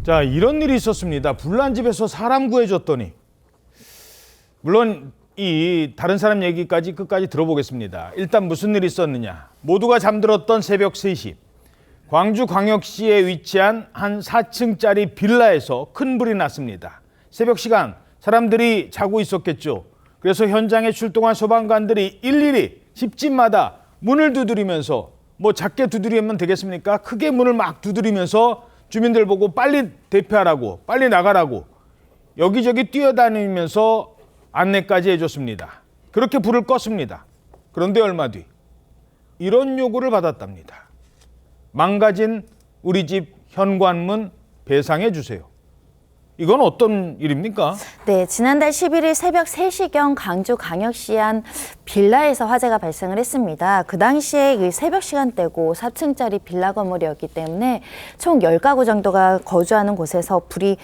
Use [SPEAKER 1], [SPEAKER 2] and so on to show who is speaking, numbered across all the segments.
[SPEAKER 1] 자, 이런 일이 있었습니다. 불난 집에서 사람 구해줬더니, 물론 이 다른 사람 얘기까지 끝까지 들어보겠습니다. 일단 무슨 일이 있었느냐. 모두가 잠들었던 새벽 3시 광주광역시에 위치한 한 4층짜리 빌라에서 큰 불이 났습니다. 새벽 시간 사람들이 자고 있었겠죠. 그래서 현장에 출동한 소방관들이 일일이 집집마다 문을 두드리면서, 뭐 작게 두드리면 되겠습니까? 크게 문을 막 두드리면서 주민들 보고 빨리 대피하라고, 빨리 나가라고 여기저기 뛰어다니면서 안내까지 해줬습니다. 그렇게 불을 껐습니다. 그런데 얼마 뒤 이런 요구를 받았답니다. 망가진 우리 집 현관문 배상해 주세요. 이건 어떤 일입니까?
[SPEAKER 2] 네, 지난달 11일 새벽 3시경 광주광역시 한 빌라에서 화재가 발생을 했습니다. 그 당시에 그 새벽 시간대고 4층짜리 빌라 건물이었기 때문에 총 10가구 정도가 거주하는 곳에서 불이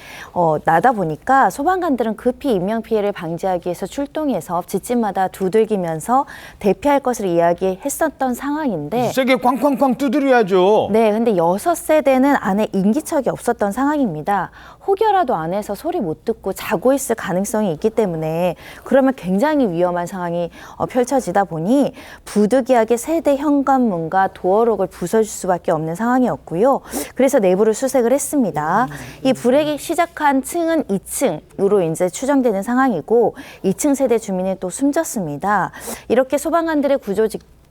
[SPEAKER 2] 나다 보니까 소방관들은 급히 인명피해를 방지하기 위해서 출동해서 집집마다 두들기면서 대피할 것을 이야기했었던 상황인데,
[SPEAKER 1] 세게 쾅쾅쾅 두드려야죠.
[SPEAKER 2] 네, 근데 6세대는 안에 인기척이 없었던 상황입니다. 혹여라도 안에서 소리 못 듣고 자고 있을 가능성이 있기 때문에 그러면 굉장히 위험한 상황이 펼쳐지다 보니 부득이하게 세대 현관문과 도어록을 부숴줄 수밖에 없는 상황이었고요. 그래서 내부를 수색을 했습니다. 이 불이 시작한 층은 2층으로 이제 추정되는 상황이고 2층 세대 주민이 또 숨졌습니다. 이렇게 소방관들의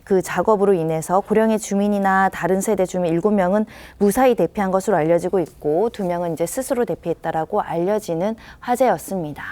[SPEAKER 2] 그 작업으로 인해서 고령의 주민이나 다른 세대 주민 7명은 무사히 대피한 것으로 알려지고 있고 2명은 이제 스스로 대피했다라고 알려지는 화재였습니다.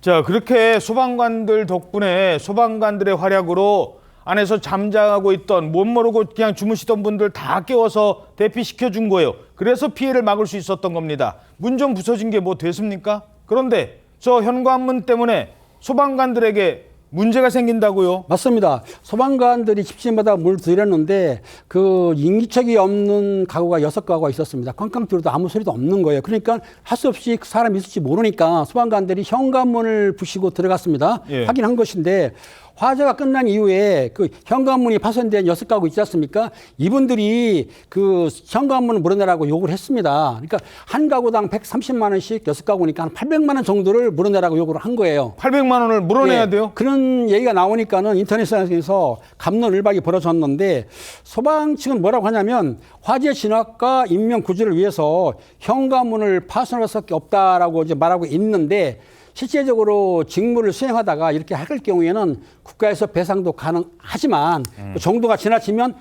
[SPEAKER 1] 자, 그렇게 소방관들 덕분에 소방관들의 활약으로 안에서 잠자고 있던 못 모르고 그냥 주무시던 분들 다 깨워서 대피시켜 준 거예요. 그래서 피해를 막을 수 있었던 겁니다. 문 좀 부서진 게 뭐 됐습니까? 그런데 저 현관문 때문에 소방관들에게 문제가 생긴다고요?
[SPEAKER 3] 맞습니다. 소방관들이 집집마다 물을 들였는데 그 인기척이 없는 가구가 6가구가 있었습니다. 쾅쾅 뚫어도 아무 소리도 없는 거예요. 그러니까 할 수 없이 사람이 있을지 모르니까 소방관들이 현관문을 부시고 들어갔습니다.
[SPEAKER 1] 예.
[SPEAKER 3] 확인한 것인데 화재가 끝난 이후에 그 현관문이 파손된 6가구 있지 않습니까? 이분들이 그 현관문을 물어내라고 요구를 했습니다. 그러니까 한 가구당 130만 원씩 6가구니까 한 800만 원 정도를 물어내라고 요구를 한 거예요.
[SPEAKER 1] 800만 원을 물어내야
[SPEAKER 3] 예,
[SPEAKER 1] 돼요?
[SPEAKER 3] 그런 얘기가 나오니까는 인터넷상에서 갑론을박이 벌어졌는데 소방 측은 뭐라고 하냐면 화재 진압과 인명 구조를 위해서 현관문을 파손할 수밖에 없다라고 이제 말하고 있는데 실제적으로 직무를 수행하다가 이렇게 할 경우에는 국가에서 배상도 가능하지만 그 정도가 지나치면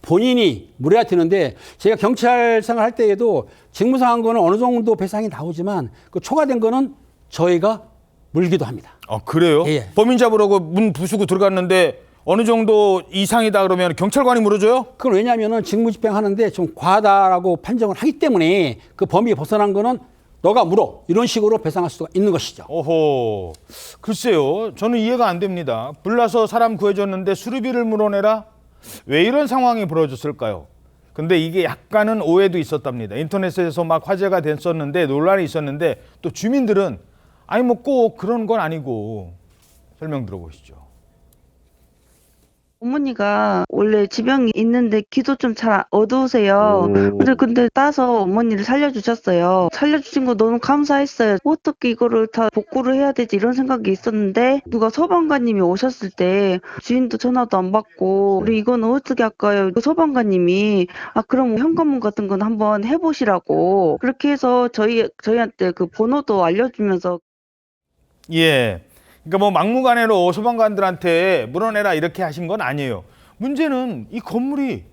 [SPEAKER 3] 본인이 물어야 되는데 제가 경찰 생활할 때에도 직무상 한 거는 어느 정도 배상이 나오지만 그 초과된 거는 저희가 물기도 합니다.
[SPEAKER 1] 아, 그래요?
[SPEAKER 3] 예.
[SPEAKER 1] 범인 잡으려고 문 부수고 들어갔는데 어느 정도 이상이다 그러면 경찰관이 물어줘요?
[SPEAKER 3] 그건 왜냐하면 직무 집행하는데 좀 과하다라고 판정을 하기 때문에 그 범위에 벗어난 거는 너가 물어 이런 식으로 배상할 수가 있는 것이죠.
[SPEAKER 1] 오호, 글쎄요. 저는 이해가 안 됩니다. 불나서 사람 구해줬는데 수리비를 물어내라? 왜 이런 상황이 벌어졌을까요? 근데 이게 약간은 오해도 있었답니다. 인터넷에서 막 화제가 됐었는데 논란이 있었는데 또 주민들은 아니 뭐 꼭 그런 건 아니고 설명 들어보시죠.
[SPEAKER 4] 어머니가 원래 지병이 있는데 기도 좀 잘 어두우세요. 근데 따서 어머니를 살려주셨어요. 살려주신 거 너무 감사했어요. 어떻게 이거를 다 복구를 해야 되지 이런 생각이 있었는데 누가 소방관님이 오셨을 때 주인도 전화도 안 받고 우리 이거는 어떻게 할까요? 그 소방관님이 그럼 현관문 같은 건 한번 해보시라고 그렇게 해서 저희한테 그 번호도 알려주면서
[SPEAKER 1] 예. 그러니까 뭐 막무가내로 소방관들한테 물어내라 이렇게 하신 건 아니에요. 문제는 이 건물이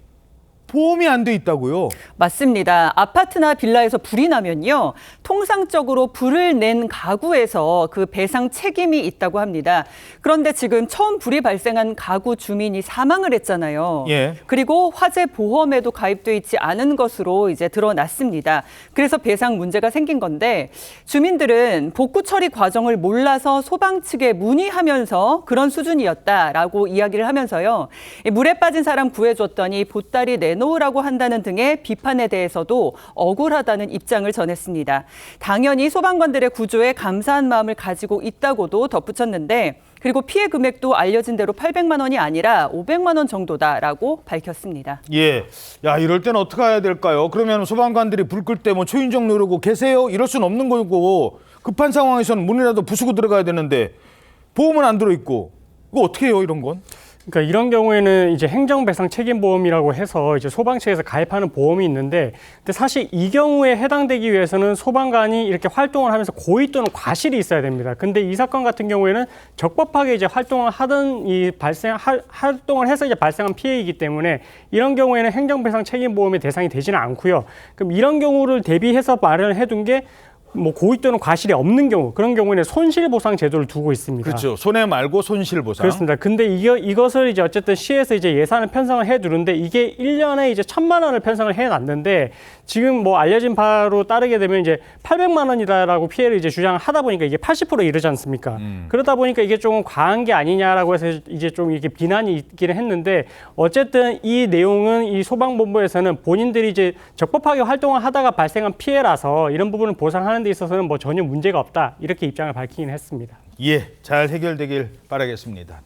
[SPEAKER 1] 보험이 안 돼 있다고요?
[SPEAKER 5] 맞습니다. 아파트나 빌라에서 불이 나면요. 통상적으로 불을 낸 가구에서 그 배상 책임이 있다고 합니다. 그런데 지금 처음 불이 발생한 가구 주민이 사망을 했잖아요.
[SPEAKER 1] 예.
[SPEAKER 5] 그리고 화재 보험에도 가입돼 있지 않은 것으로 이제 드러났습니다. 그래서 배상 문제가 생긴 건데 주민들은 복구 처리 과정을 몰라서 소방 측에 문의하면서 그런 수준이었다라고 이야기를 하면서요. 물에 빠진 사람 구해줬더니 보따리 내놓으라고 한다는 등의 비판에 대해서도 억울하다는 입장을 전했습니다. 당연히 소방관들의 구조에 감사한 마음을 가지고 있다고도 덧붙였는데 그리고 피해 금액도 알려진 대로 800만 원이 아니라 500만 원 정도다라고 밝혔습니다.
[SPEAKER 1] 예. 야, 이럴 때는 어떻게 해야 될까요? 그러면 소방관들이 불 끌 때 뭐 초인종 누르고 계세요? 이럴 수는 없는 거고 급한 상황에서는 문이라도 부수고 들어가야 되는데 보험은 안 들어있고 이거 어떻게 해요, 이런 건?
[SPEAKER 6] 그러니까 이런 경우에는 이제 행정배상 책임보험이라고 해서 이제 소방 측에서 가입하는 보험이 있는데, 근데 사실 이 경우에 해당되기 위해서는 소방관이 이렇게 활동을 하면서 고의 또는 과실이 있어야 됩니다. 근데 이 사건 같은 경우에는 적법하게 이제 활동을 하던 활동을 해서 이제 발생한 피해이기 때문에 이런 경우에는 행정배상 책임보험의 대상이 되지는 않고요. 그럼 이런 경우를 대비해서 마련을 해둔 게 뭐 고의 또는 과실이 없는 경우, 그런 경우에는 손실보상 제도를 두고 있습니다.
[SPEAKER 1] 그렇죠. 손해 말고 손실보상.
[SPEAKER 6] 그렇습니다. 근데 이것을 이제 어쨌든 시에서 이제 예산을 편성을 해두는데 이게 1년에 이제 1,000만 원을 편성을 해놨는데 지금 뭐 알려진 바로 따르게 되면 이제 800만 원이라고 피해를 이제 주장을 하다 보니까 이게 80%에 이르지 않습니까? 그러다 보니까 이게 조금 과한 게 아니냐라고 해서 이제 좀 이렇게 비난이 있기는 했는데, 어쨌든 이 내용은 이 소방본부에서는 본인들이 이제 적법하게 활동을 하다가 발생한 피해라서 이런 부분을 보상하는 데 있어서는 뭐 전혀 문제가 없다, 이렇게 입장을 밝히긴 했습니다.
[SPEAKER 1] 예, 잘 해결되길 바라겠습니다.